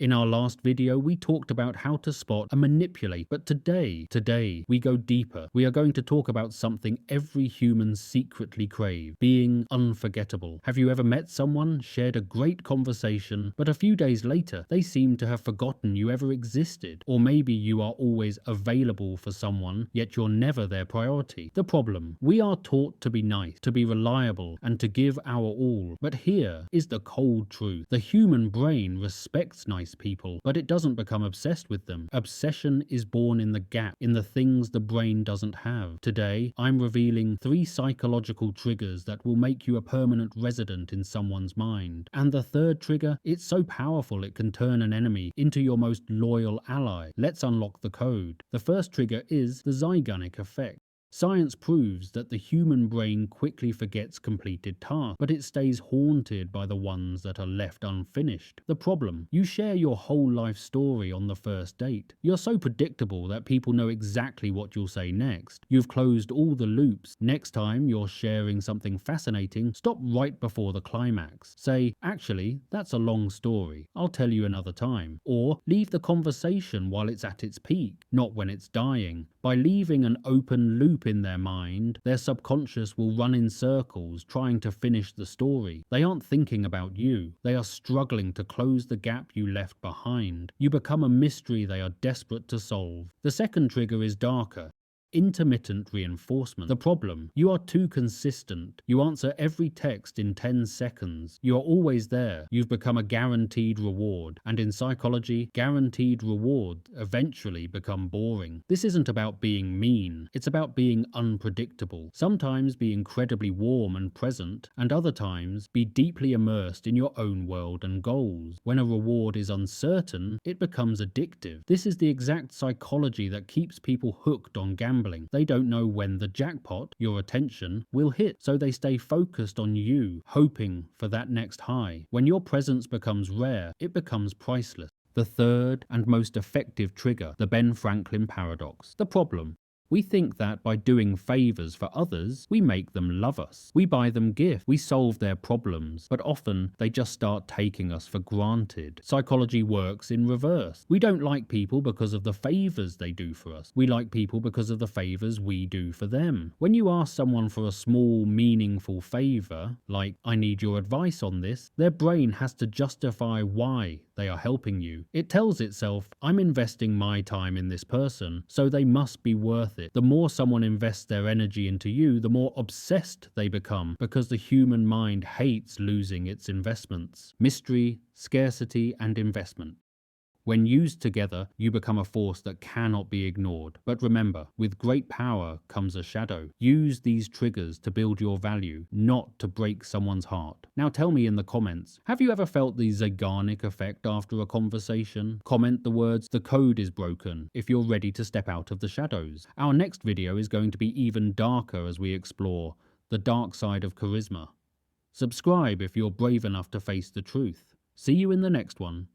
In our last video, we talked about how to spot and manipulate, but today, we go deeper. We are going to talk about something every human secretly crave, being unforgettable. Have you ever met someone, shared a great conversation, but a few days later, they seem to have forgotten you ever existed? Or maybe you are always available for someone, yet you're never their priority. The problem: we are taught to be nice, to be reliable, and to give our all. But here is the cold truth. The human brain respects nice people, but it doesn't become obsessed with them. Obsession is born in the gap, in the things the brain doesn't have. Today, I'm revealing 3 psychological triggers that will make you a permanent resident in someone's mind. And the third trigger, it's so powerful it can turn an enemy into your most loyal ally. Let's unlock the code. The first trigger is the Zeigarnik Effect. Science proves that the human brain quickly forgets completed tasks, but it stays haunted by the ones that are left unfinished. The problem: you share your whole life story on the first date. You're so predictable that people know exactly what you'll say next. You've closed all the loops. Next time you're sharing something fascinating, stop right before the climax. Say, "Actually, that's a long story. I'll tell you another time." Or leave the conversation while it's at its peak, not when it's dying. By leaving an open loop in their mind, their subconscious will run in circles trying to finish the story. They aren't thinking about you. They are struggling to close the gap you left behind. You become a mystery they are desperate to solve. The second trigger is darker. Intermittent reinforcement. The problem: you are too consistent. You answer every text in 10 seconds. You are always there. You've become a guaranteed reward. And in psychology, guaranteed rewards eventually become boring. This isn't about being mean. It's about being unpredictable. Sometimes be incredibly warm and present, and other times be deeply immersed in your own world and goals. When a reward is uncertain, it becomes addictive. This is the exact psychology that keeps people hooked on gambling. They don't know when the jackpot, your attention, will hit, so they stay focused on you, hoping for that next high. When your presence becomes rare, it becomes priceless. The third and most effective trigger: the Ben Franklin paradox. The problem: we think that by doing favors for others, we make them love us. We buy them gifts, we solve their problems, but often they just start taking us for granted. Psychology works in reverse. We don't like people because of the favors they do for us. We like people because of the favors we do for them. When you ask someone for a small, meaningful favor, like "I need your advice on this," their brain has to justify why they are helping you. It tells itself, "I'm investing my time in this person, so they must be worth it." The more someone invests their energy into you, the more obsessed they become, because the human mind hates losing its investments. Mystery, scarcity, and investment. When used together, you become a force that cannot be ignored. But remember, with great power comes a shadow. Use these triggers to build your value, not to break someone's heart. Now tell me in the comments, have you ever felt the Zeigarnik effect after a conversation? Comment the words "the code is broken" if you're ready to step out of the shadows. Our next video is going to be even darker as we explore the dark side of charisma. Subscribe if you're brave enough to face the truth. See you in the next one.